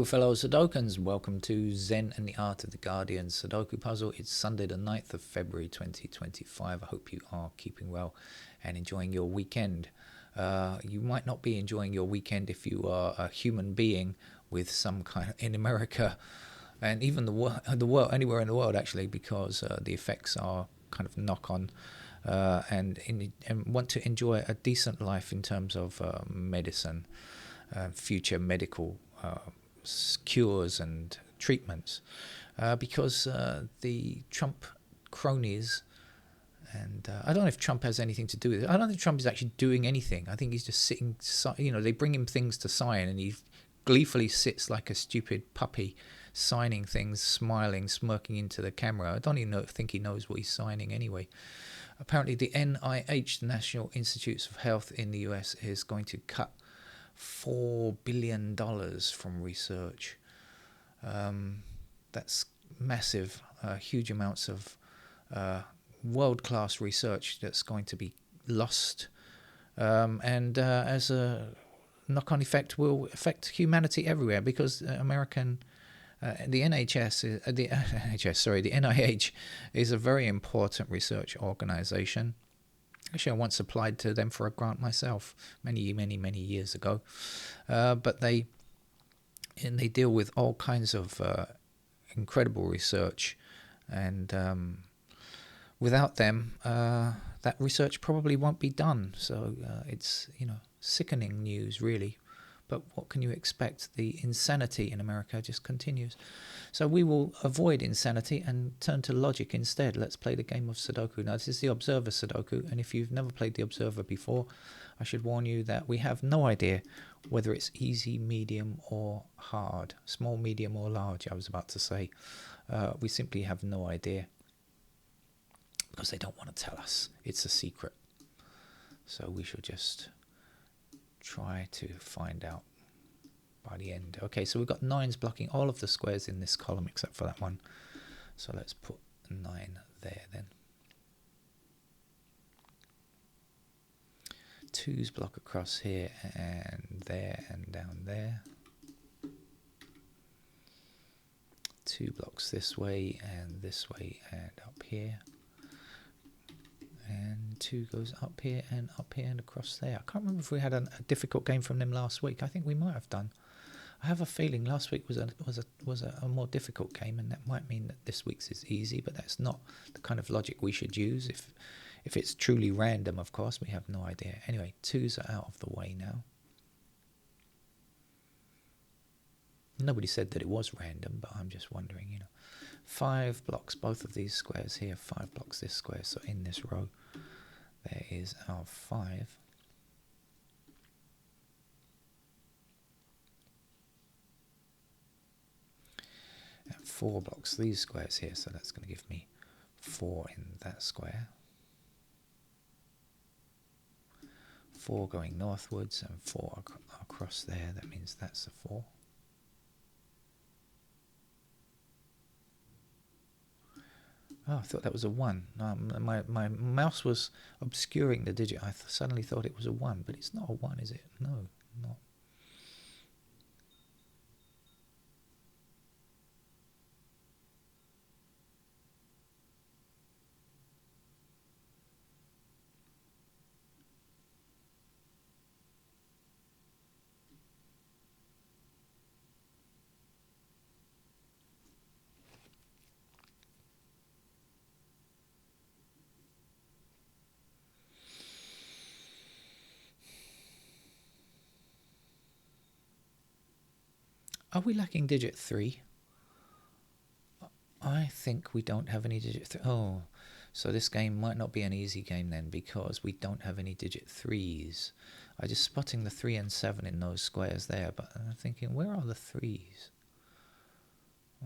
Hello, fellow Sudokans. Welcome to Zen and the Art of the Guardian Sudoku Puzzle. It's Sunday the 9th of February 2025. I hope you are keeping well and enjoying your weekend. You might not be enjoying your weekend if you are a human being with some kind of, in America and even the world, anywhere in the world actually, because the effects are kind of knock-on. And want to enjoy a decent life in terms of medicine, future medical cures and treatments, because the Trump cronies, and I don't know if Trump has anything to do with it. I don't think Trump is actually doing anything. I think he's just sitting, they bring him things to sign and he gleefully sits like a stupid puppy signing things, smiling, smirking into the camera. I don't even think he knows what he's signing anyway. Apparently the NIH, the National Institutes of Health in the US, is going to cut $4 billion from research. That's massive, huge amounts of world-class research that's going to be lost, and as a knock-on effect will affect humanity everywhere, because the NIH is a very important research organization. Actually, I once applied to them for a grant myself many years ago. But they deal with all kinds of incredible research, and without them, that research probably won't be done. So it's sickening news, really. But what can you expect? The insanity in America just continues. So we will avoid insanity and turn to logic instead. Let's play the game of Sudoku. Now, this is the Observer Sudoku, and if you've never played the Observer before, I should warn you that we have no idea whether it's easy, medium, or hard. Small, medium, or large, I was about to say. We simply have no idea, because they don't want to tell us. It's a secret. So we should just try to find out by the end. Okay, so we've got 9s blocking all of the squares in this column except for that one. So let's put 9 there then. 2s block across here and there and down there. 2 blocks this way and up here. And 2 goes up here and across there. I can't remember if we had a difficult game from them last week. I think we might have done. I have a feeling last week was a more difficult game, and that might mean that this week's is easy. But that's not the kind of logic we should use. If it's truly random, of course, we have no idea. Anyway, 2s are out of the way now. Nobody said that it was random, but I'm just wondering, 5 blocks both of these squares here, 5 blocks this square. So in this row, there is our 5. And 4 blocks these squares here, so that's going to give me 4 in that square. 4 going northwards and 4 across there, that means that's a 4. Oh, I thought that was a 1. My mouse was obscuring the digit. I suddenly thought it was a 1, but it's not a 1, is it? No, not. Are we lacking digit 3? I think we don't have any digit 3. Oh, so this game might not be an easy game then, because we don't have any digit 3s. I'm just spotting the 3 and 7 in those squares there, but I'm thinking, where are the 3s?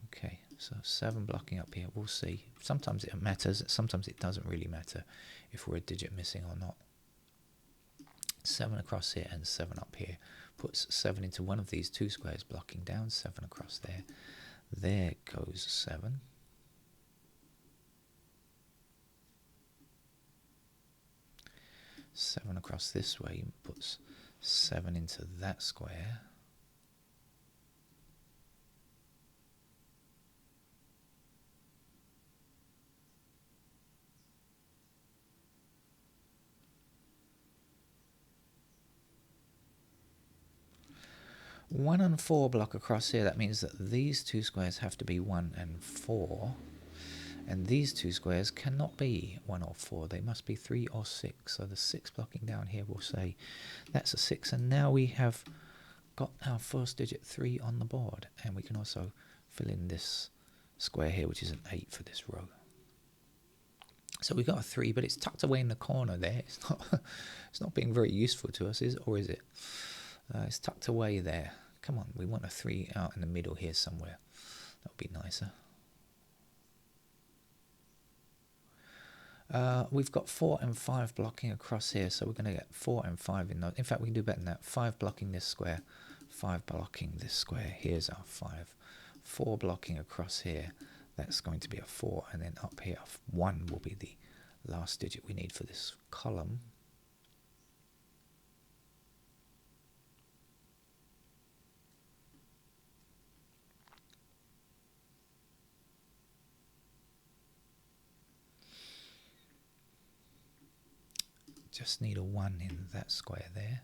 Okay, so 7 blocking up here. We'll see. Sometimes it matters. Sometimes it doesn't really matter if we're a digit missing or not. 7 across here and 7 up here. Puts 7 into one of these 2 squares blocking down. 7 across there. There goes 7. Seven across this way puts 7 into that square. 1 and 4 block across here. That means that these two squares have to be 1 and 4. And these two squares cannot be 1 or 4. They must be 3 or 6. So the 6 blocking down here will say that's a 6. And now we have got our first digit 3 on the board. And we can also fill in this square here, which is an 8 for this row. So we've got a 3, but it's tucked away in the corner there. It's not being very useful to us, is it? Or is it? It's tucked away there. Come on, we want a 3 out in the middle here somewhere. That would be nicer. We've got 4 and 5 blocking across here, so we're going to get 4 and 5 in those. In fact, we can do better than that. 5 blocking this square, 5 blocking this square. Here's our 5. 4 blocking across here. That's going to be a 4, and then up here, 1 will be the last digit we need for this column. Just need a 1 in that square there.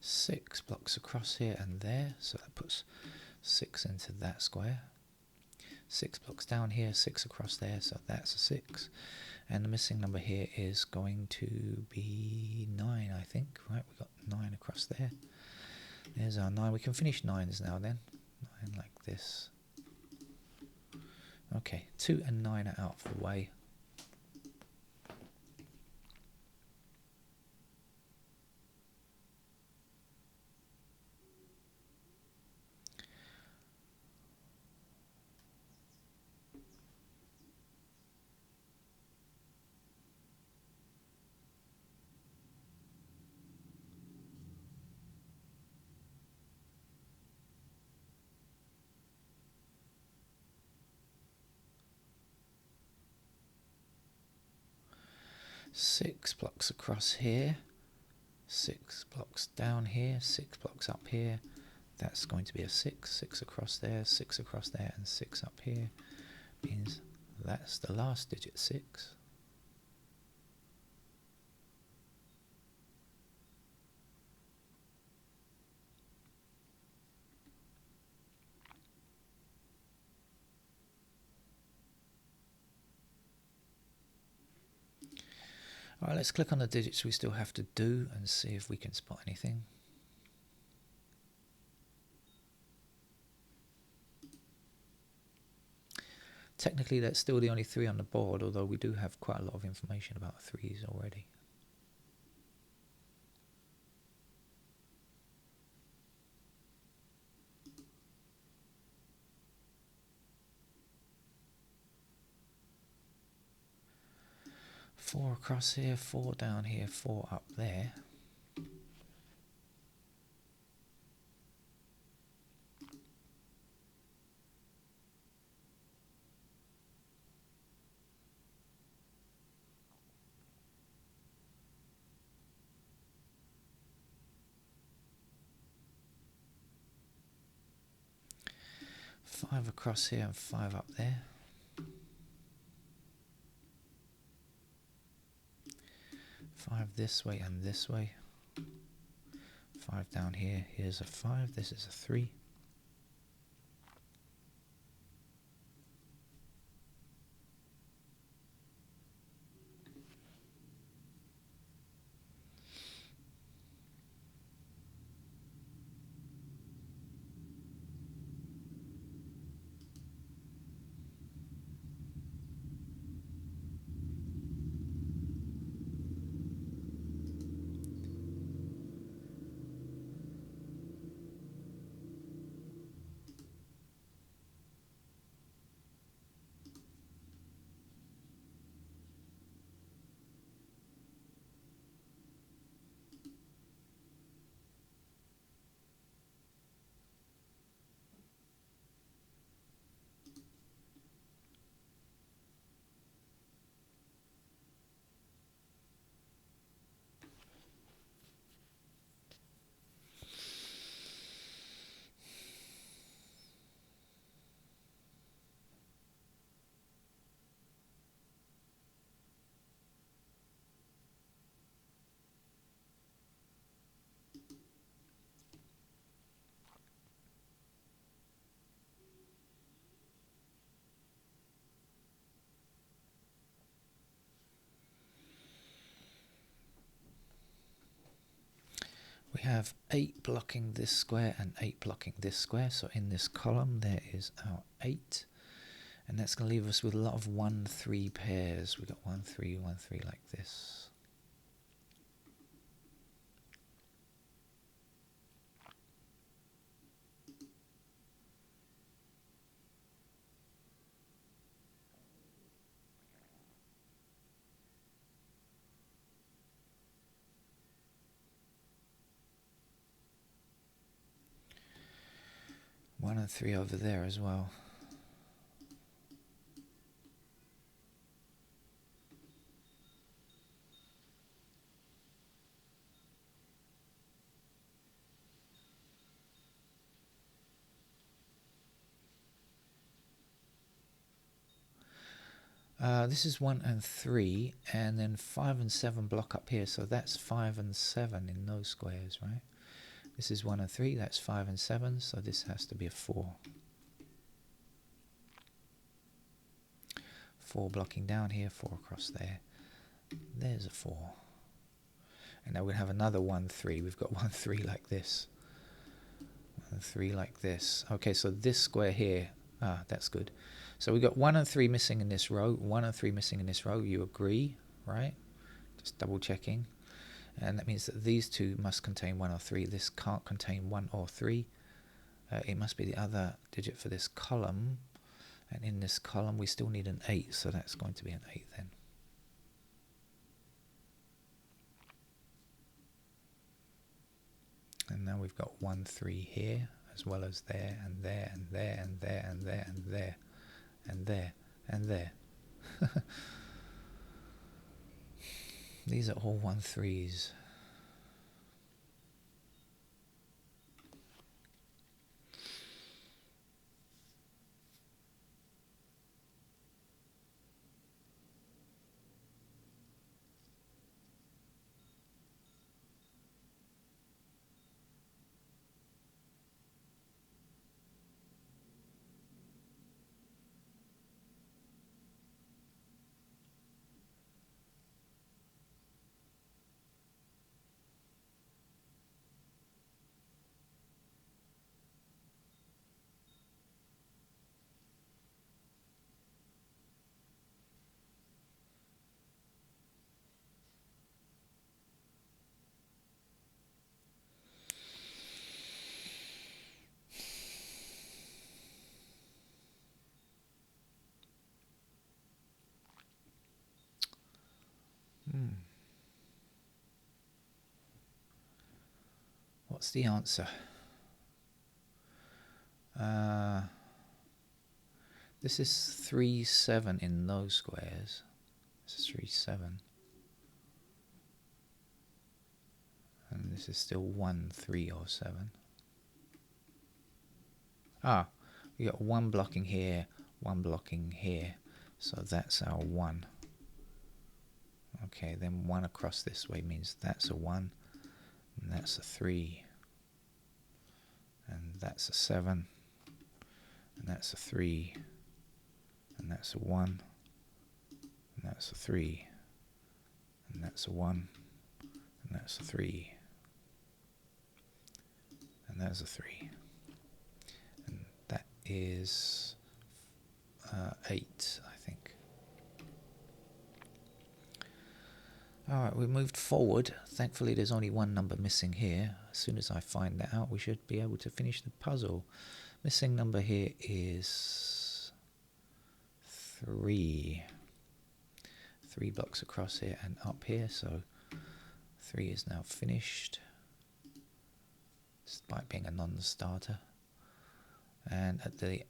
Six blocks across here and there, so that puts 6 into that square. 6 blocks down here, 6 across there, so that's a 6. And the missing number here is going to be 9, I think. Right, we've got 9 across there. There's our 9. We can finish 9s now then. 9 like this. Okay, 2 and 9 are out of the way. Six blocks across here, 6 blocks down here, 6 blocks up here. That's going to be a 6. 6 across there, 6 across there, and 6 up here. Means that's the last digit, 6. Alright, let's click on the digits we still have to do and see if we can spot anything. Technically that's still the only 3 on the board, although we do have quite a lot of information about 3s already. Four across here, 4 down here, 4 up there. Five across here and 5 up there. 5 this way and this way. 5 down here, here's a 5, this is a 3. have 8 blocking this square and 8 blocking this square. So in this column there is our 8. And that's going to leave us with a lot of 1-3 pairs. We've got 1-3, 1-3 like this. One and 3 over there as well. This is 1 and 3, and then 5 and 7 block up here, so that's 5 and 7 in those squares, right? This is 1 and 3, that's 5 and 7, so this has to be a 4. 4 blocking down here, 4 across there. There's a 4. And now we'll have another 1-3. We've got 1-3 like this. 1-3 like this. Okay, so this square here, that's good. So we've got 1 and 3 missing in this row, 1 and 3 missing in this row. You agree, right? Just double checking. And that means that these two must contain 1 or 3. This can't contain 1 or 3. It must be the other digit for this column. And in this column we still need an 8, so that's going to be an 8 then. And now we've got 1-3 here, as well as there, and there, and there, and there, and there, and there, and there, and there. These are all 1-3s. What's the answer? This is 3-7 in those squares. This is 3-7. And this is still 1-3 or 7. We got 1 blocking here, 1 blocking here. So that's our 1. Okay, then 1 across this way means that's a 1. And that's a 3. And that's a 7. And that's a 3. And that's a 1. And that's a 3. And that's a 1. And that's a 3. And that's a 3. And that is 8, I think. Alright, we moved forward. Thankfully there's only 1 number missing here. As soon as I find that out, we should be able to finish the puzzle. Missing number here is 3. 3 blocks across here and up here, so 3 is now finished, despite being a non-starter. And at the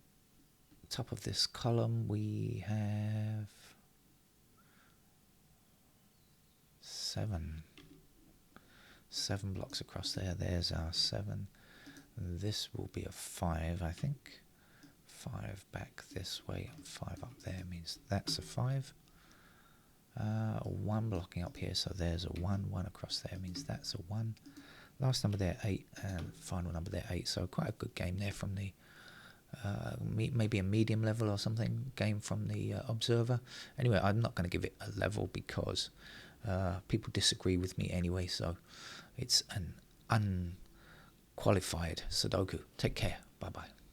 top of this column we have 7. 7 blocks across there. There's our 7. This will be a 5, I think. 5 back this way, 5 up there means that's a 5. 1 blocking up here, so there's a 1. 1 across there means that's a 1. Last number there, 8, and final number there, 8. So quite a good game there from the maybe a medium level or something game from the observer. Anyway, I'm not going to give it a level because people disagree with me anyway, so it's an unqualified Sudoku. Take care. Bye bye.